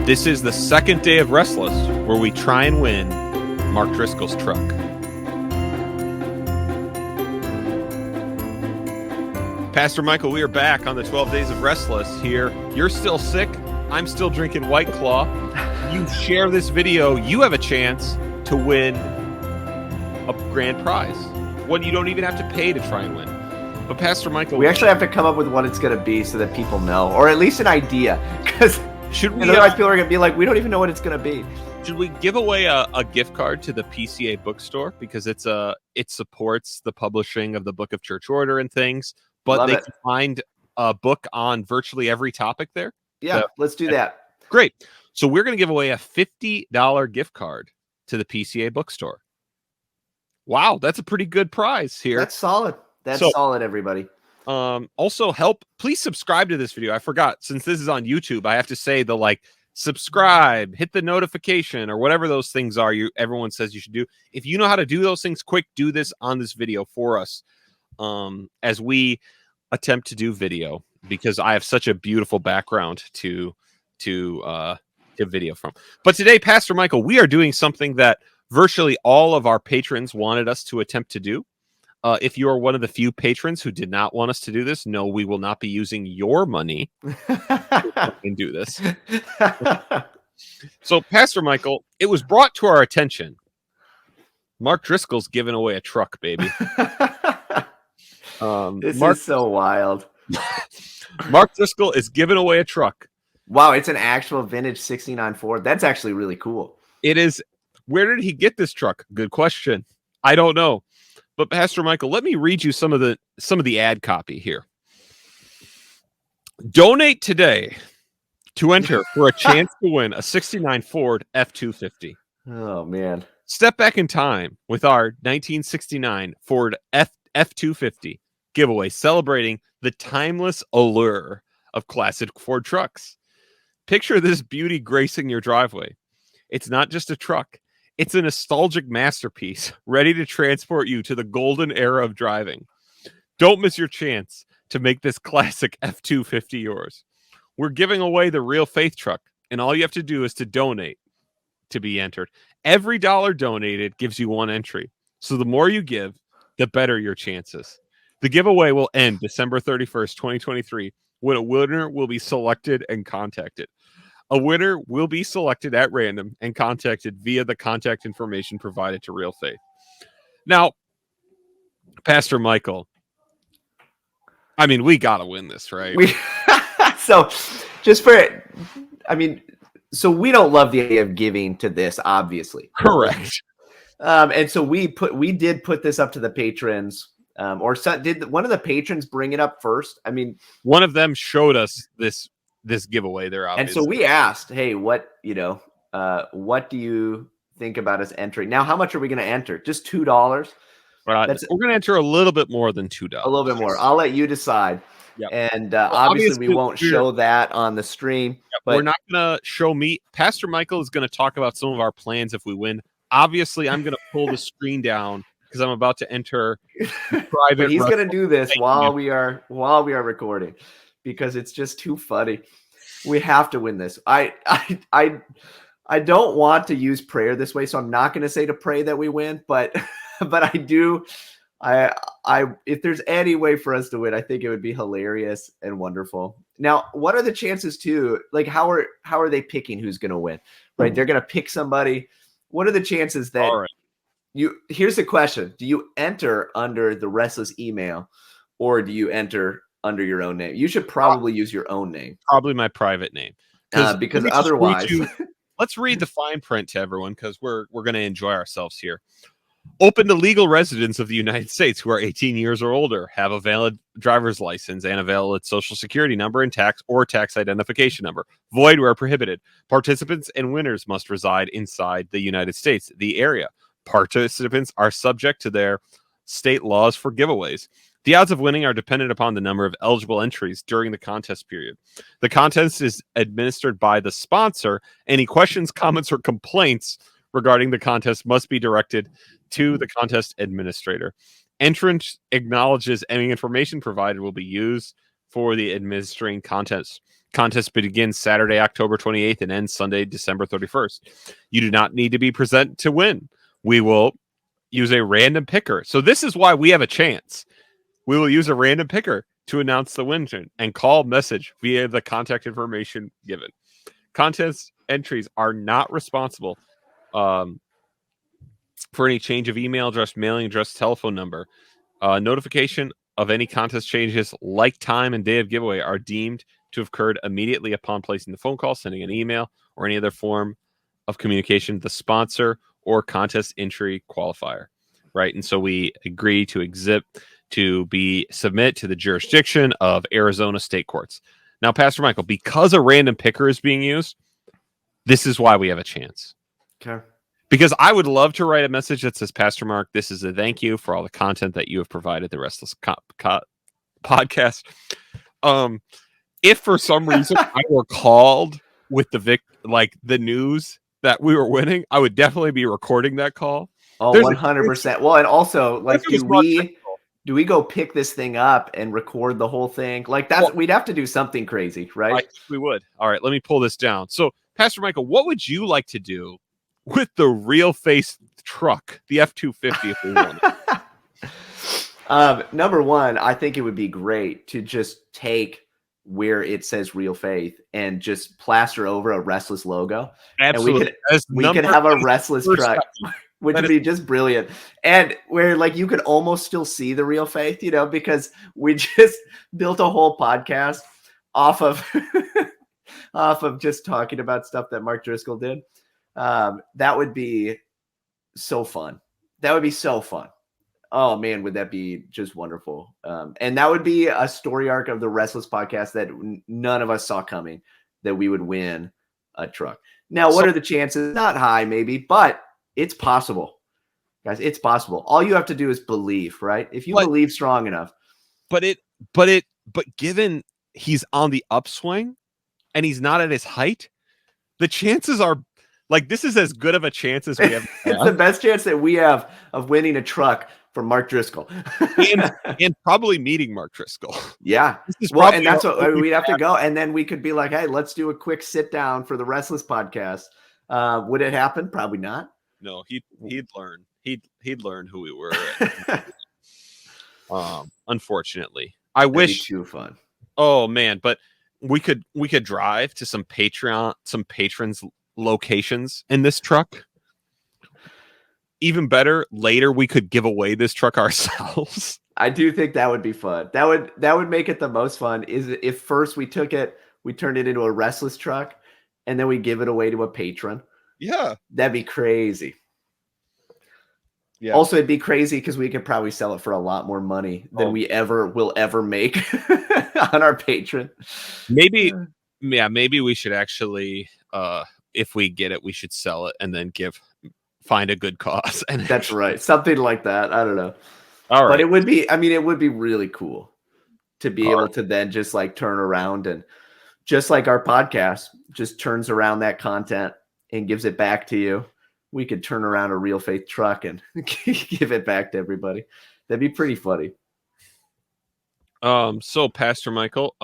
This is the second day of Restless, where we try and win Mark Driscoll's truck. Pastor Michael, we are back on the 12 Days of Restless here. You're still sick. I'm still drinking White Claw. You share this video, you have a chance to win a grand prize. One you don't even have to pay to try and win. But Pastor Michael... We actually have to come up with what it's going to be so that people know, or at least an idea. Because otherwise people are going to be like, we don't even know what it's going to be. Should we give away a gift card to the PCA bookstore? Because it supports the publishing of the Book of Church Order and things. But they can find a book on virtually every topic there. Yeah, so, let's do that. Great. So we're going to give away a $50 gift card to the PCA bookstore. Wow, that's a pretty good prize here. That's solid. That's solid, everybody. Also, please subscribe to this video. I forgot, since this is on YouTube, I have to say the subscribe, hit the notification, or whatever those things are everyone says you should do. If you know how to do those things quick, do this on this video for us as we attempt to do video, because I have such a beautiful background to video from. But today, Pastor Michael, we are doing something that virtually all of our patrons wanted us to attempt to do. If you are one of the few patrons who did not want us to do this, no, we will not be using your money and do this. So, Pastor Michael, it was brought to our attention. Mark Driscoll's giving away a truck, baby. This is so wild. Mark Driscoll is giving away a truck. Wow, it's an actual vintage 69 Ford. That's actually really cool. It is. Where did he get this truck? Good question. I don't know. But Pastor Michael, let me read you some of the ad copy here. Donate today to enter for a chance to win a 69 Ford F-250. Oh, man. Step back in time with our 1969 Ford F-250 giveaway, celebrating the timeless allure of classic Ford trucks. Picture this beauty gracing your driveway. It's not just a truck. It's a nostalgic masterpiece ready to transport you to the golden era of driving. Don't miss your chance to make this classic F-250 yours. We're giving away the Real Faith truck, and all you have to do is to donate to be entered. Every dollar donated gives you one entry. So the more you give, the better your chances. The giveaway will end December 31st, 2023, when a winner will be selected and contacted. A winner will be selected at random and contacted via the contact information provided to Real Faith. Now, Pastor Michael, I mean, we got to win this, right? So we don't love the idea of giving to this, obviously. Correct. And so we did put this up to the patrons. Did one of the patrons bring it up first? I mean, one of them showed us this giveaway there, obviously. And so we asked, hey, what do you think about us entering? Now, how much are we going to enter? Just $2? We're going to enter a little bit more than $2. A little bit more. I'll let you decide. Yep. And obviously we won't show that on the stream. Yep. But we're not going to show me. Pastor Michael is going to talk about some of our plans if we win. Obviously, I'm going to pull the screen down because I'm about to enter private. But he's going to do this while we are recording, because it's just too funny. We have to win this. I don't want to use prayer this way, so I'm not going to say to pray that we win, but I do. If there's any way for us to win, I think it would be hilarious and wonderful. Now, what are the chances too? Like, how are they picking who's going to win? Right? They're going to pick somebody. What are the chances that here's the question. Do you enter under the Restless email, or do you enter under your own name? You should probably use your own name. Probably my private name. Because otherwise... Let's read the fine print to everyone, because we're going to enjoy ourselves here. Open to legal residents of the United States who are 18 years or older, have a valid driver's license and a valid social security number and tax identification number. Void where prohibited. Participants and winners must reside inside the United States, the area. Participants are subject to their state laws for giveaways. The odds of winning are dependent upon the number of eligible entries during the contest period. The contest is administered by the sponsor. Any questions, comments, or complaints regarding the contest must be directed to the contest administrator. Entrant acknowledges any information provided will be used for the administering contest. Contest begins Saturday, October 28th and ends Sunday, December 31st. You do not need to be present to win. We will use a random picker. So this is why we have a chance. We will use a random picker to announce the winner and call message via the contact information given. Contest entries are not responsible for any change of email address, mailing address, telephone number. Notification of any contest changes, like time and day of giveaway, are deemed to have occurred immediately upon placing the phone call, sending an email, or any other form of communication to the sponsor or contest entry qualifier. Right. And so we agree to submit to the jurisdiction of Arizona state courts. Now, Pastor Michael, because a random picker is being used, this is why we have a chance. Okay. Because I would love to write a message that says, Pastor Mark, this is a thank you for all the content that you have provided the Restless podcast. If for some reason I were called with the news that we were winning, I would definitely be recording that call. Oh, 100%. Well, and also, like, do we go pick this thing up and record the whole thing? Like, we'd have to do something crazy, right? I think we would. All right, let me pull this down. So, Pastor Michael, what would you like to do with the real face truck, the F-250, if we won? Number one, I think it would be great to just take where it says Real Faith and just plaster over a Restless logo. Absolutely. And we could have a Restless truck, which would be just brilliant. And where, like, you could almost still see the Real Faith, because we just built a whole podcast off of just talking about stuff that Mark Driscoll did. That would be so fun. That would be so fun. Oh man, would that be just wonderful? And that would be a story arc of the Restless podcast that none of us saw coming, that we would win a truck. Now, what are the chances? Not high, maybe, but it's possible, guys. It's possible. All you have to do is believe, right? If you believe strong enough. But given he's on the upswing and he's not at his height, the chances are, like, this is as good of a chance as we have. It's the best chance that we have of winning a truck from Mark Driscoll. and probably meeting Mark Driscoll. Yeah. Well, and that's what we'd have to go. And then we could be like, hey, let's do a quick sit down for the Restless podcast. Would it happen? Probably not. No, he'd learn. He'd learn who we were. Unfortunately. I wish too fun. Oh man, but we could drive to some patrons locations in this truck. Even better, later we could give away this truck ourselves. I do think that would be fun. That would make it the most fun, is if first we turned it into a Restless truck, and then we give it away to a patron. Yeah. That'd be crazy. Yeah. Also, it'd be crazy because we could probably sell it for a lot more money than we will ever make on our patron. Maybe we should actually, if we get it, we should sell it and then find a good cause. And that's right. Something like that. I don't know. All right. But it would be really cool to be able to then just like turn around, and just like our podcast just turns around that content and gives it back to you. We could turn around a Real Faith truck and give it back to everybody. That'd be pretty funny. So Pastor Michael,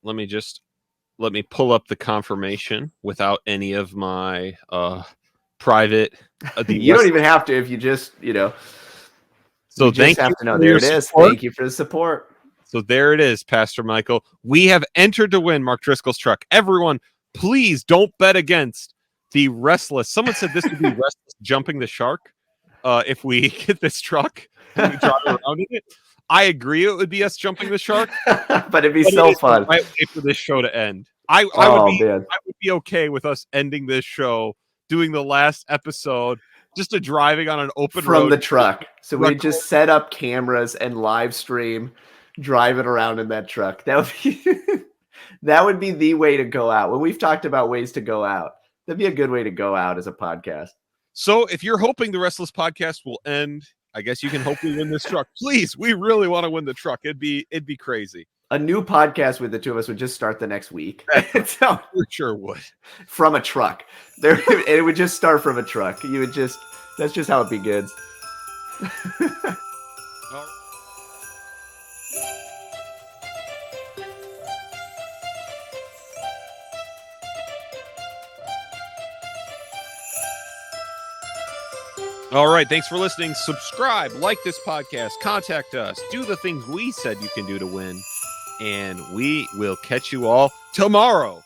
let me pull up the confirmation without any of my private. You don't even have to if you just, So thank you. To know. There it is. Thank you for the support. So there it is, Pastor Michael. We have entered to win Mark Driscoll's truck. Everyone, please don't bet against the Restless. Someone said this would be Restless jumping the shark. If we get this truck and we drive around in it, I agree it would be us jumping the shark, but it'd be so fun. The right way for this show to end. I would be okay with us ending this show, doing the last episode, just driving on an open road from the truck. So we just set up cameras and live stream driving around in that truck. That would be the way to go out. When we've talked about ways to go out, that'd be a good way to go out as a podcast. So if you're hoping the Restless podcast will end, I guess you can hope we win this truck. Please, we really want to win the truck. It'd be crazy. A new podcast with the two of us would just start the next week. So, sure would. From a truck. It would just start from a truck. That's just how it begins. All right. Thanks for listening. Subscribe, like this podcast, contact us, do the things we said you can do to win. And we will catch you all tomorrow.